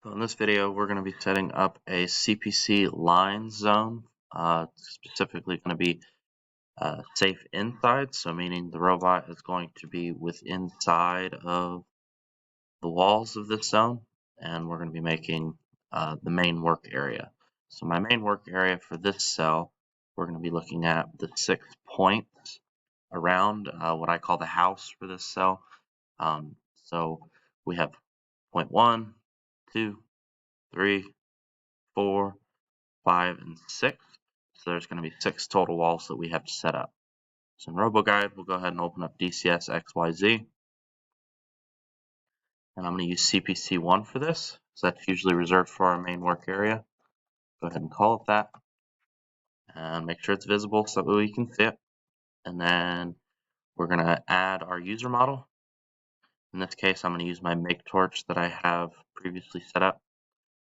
So in this video, we're going to be setting up a CPC line zone. Specifically going to be safe inside, so meaning the robot is going to be within inside of the walls of this zone, and we're going to be making the main work area. So my main work area for this cell, we're going to be looking at the 6 points around what I call the house for this cell. So we have point 1, 2, 3, 4, 5, and 6. So there's going to be 6 total walls that we have to set up. So in RoboGuide, we'll go ahead and open up DCS XYZ. And I'm going to use CPC1 for this. So that's usually reserved for our main work area. Go ahead and call it that. And make sure it's visible so that we can see it. And then we're going to add our user model. In this case, I'm going to use my make torch that I have previously set up.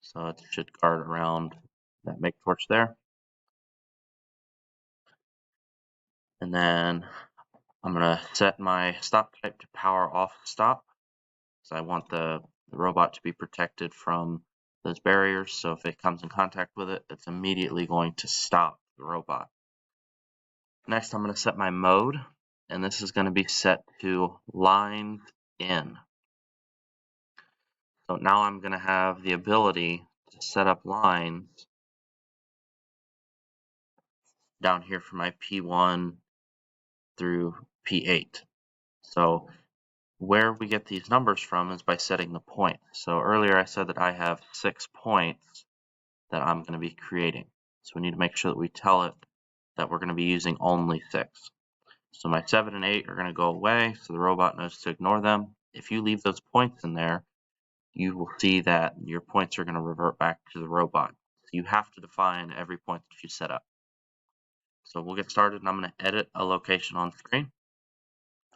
So it should guard around that make torch there. And then I'm going to set my stop type to power off stop. So I want the robot to be protected from those barriers. So if it comes in contact with it, it's immediately going to stop the robot. Next, I'm going to set my mode, and this is going to be set to lines in. So now I'm going to have the ability to set up lines down here for my P1 through P8. So where we get these numbers from is by setting the point. So earlier I said that I have 6 points that I'm going to be creating. So we need to make sure that we tell it that we're going to be using only 6. So my 7 and 8 are going to go away, so the robot knows to ignore them. If you leave those points in there, you will see that your points are going to revert back to the robot. So you have to define every point that you set up. So we'll get started, and I'm going to edit a location on screen.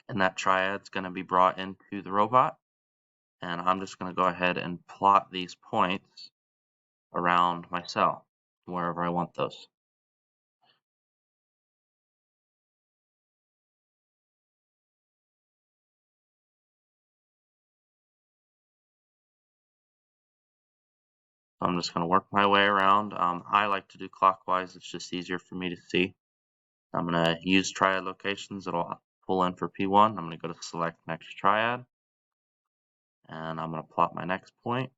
And that triad's going to be brought into the robot. And I'm just going to go ahead and plot these points around my cell, wherever I want those. So I'm just going to work my way around. I like to do clockwise. It's just easier for me to see. I'm going to use triad locations. It'll pull in for P1. I'm going to go to select next triad. And I'm going to plot my next point.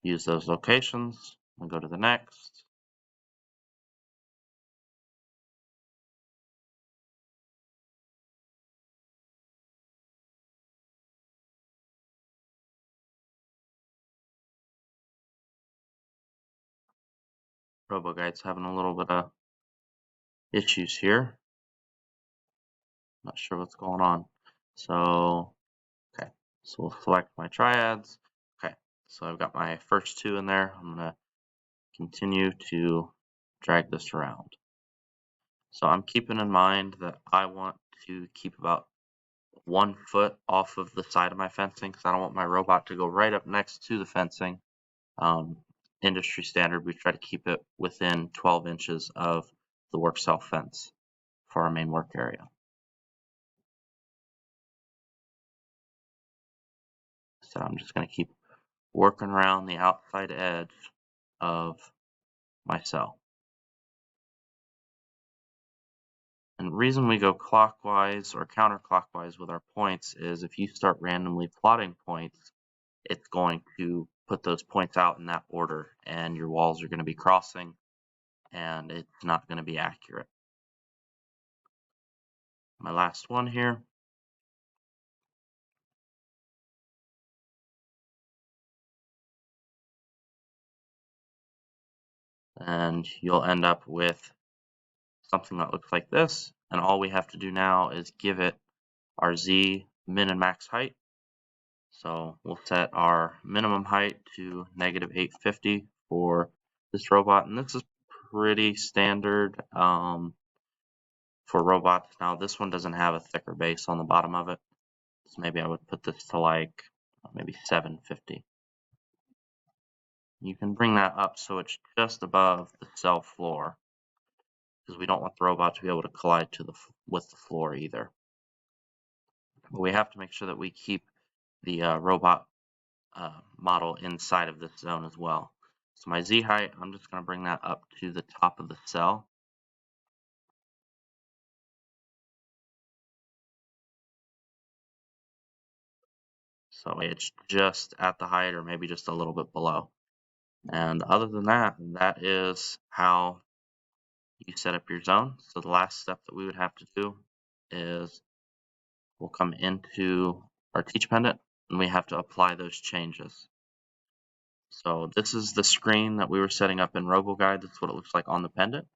Use those locations. And go to the next. RoboGuide's having a little bit of issues here. Not sure what's going on. So, okay. So we'll select my triads. Okay. So I've got my first 2 in there. I'm going to continue to drag this around. So I'm keeping in mind that I want to keep about 1 foot off of the side of my fencing because I don't want my robot to go right up next to the fencing. Industry standard, we try to keep it within 12 inches of the work cell fence for our main work area. So I'm just going to keep working around the outside edge of my cell. And the reason we go clockwise or counterclockwise with our points is if you start randomly plotting points, it's going to put those points out in that order, and your walls are going to be crossing, and it's not going to be accurate. My last one here. And you'll end up with something that looks like this, and all we have to do now is give it our Z min and max height. So we'll set our minimum height to -850 for this robot, and this is pretty standard for robots. Now this one doesn't have a thicker base on the bottom of it, so maybe I would put this to like maybe 750. You can bring that up so it's just above the cell floor, because we don't want the robot to be able to collide with the floor either. But we have to make sure that we keep the robot model inside of this zone as well. So my Z height, I'm just going to bring that up to the top of the cell. So it's just at the height or maybe just a little bit below. And other than that, that is how you set up your zone. So the last step that we would have to do is we'll come into our teach pendant and we have to apply those changes. So this is the screen that we were setting up in RoboGuide. That's what it looks like on the pendant.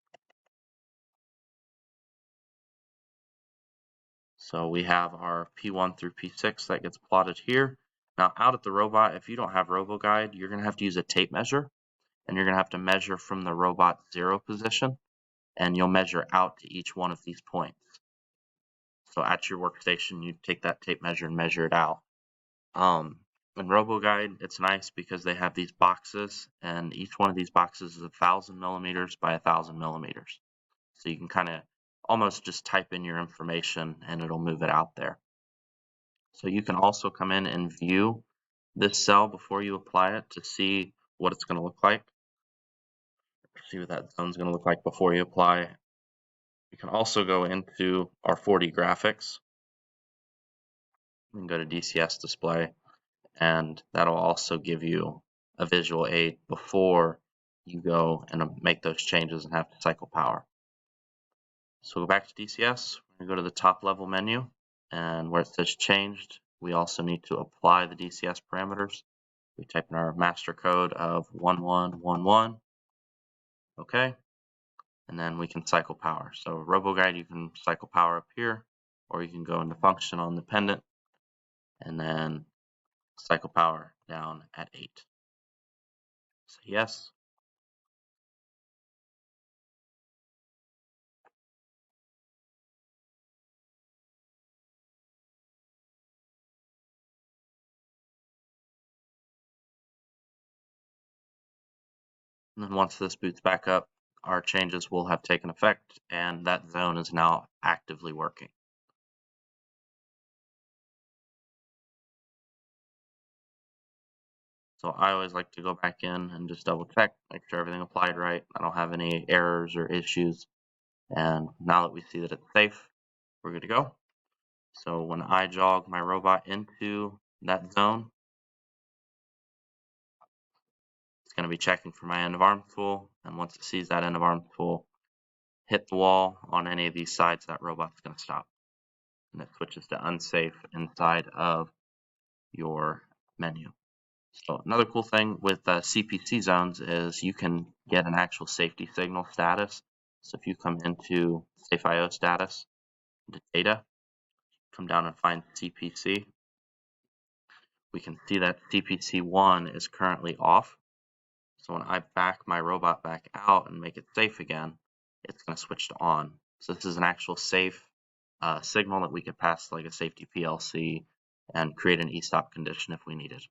So we have our P1 through P6 that gets plotted here. Now out at the robot, if you don't have RoboGuide, you're going to have to use a tape measure, and you're going to have to measure from the robot 0 position, and you'll measure out to each one of these points. So at your workstation, you take that tape measure and measure it out. In RoboGuide, it's nice because they have these boxes, and each one of these boxes is 1,000 millimeters by 1,000 millimeters. So you can kind of almost just type in your information and it'll move it out there. So you can also come in and view this cell before you apply it to see what it's going to look like. See what that zone's going to look like before you apply. You can also go into our 4D graphics and go to DCS display, and that'll also give you a visual aid before you go and make those changes and have to cycle power. So go back to DCS, we're going to go to the top level menu, and where it says changed, we also need to apply the DCS parameters. We type in our master code of 1111, okay, and then we can cycle power. So RoboGuide, you can cycle power up here, or you can go into function on the pendant, and then cycle power down at 8. Say yes. And then once this boots back up, our changes will have taken effect, and that zone is now actively working. So I always like to go back in and just double check, make sure everything applied right. I don't have any errors or issues. And now that we see that it's safe, we're good to go. So when I jog my robot into that zone, it's going to be checking for my end of arm tool. And once it sees that end of arm tool hit the wall on any of these sides, that robot's going to stop. And it switches to unsafe inside of your menu. So another cool thing with CPC zones is you can get an actual safety signal status. So if you come into Safe IO status, into data, come down and find CPC, we can see that CPC1 is currently off. So when I back my robot back out and make it safe again, it's going to switch to on. So this is an actual safe signal that we could pass like a safety PLC and create an e-stop condition if we needed.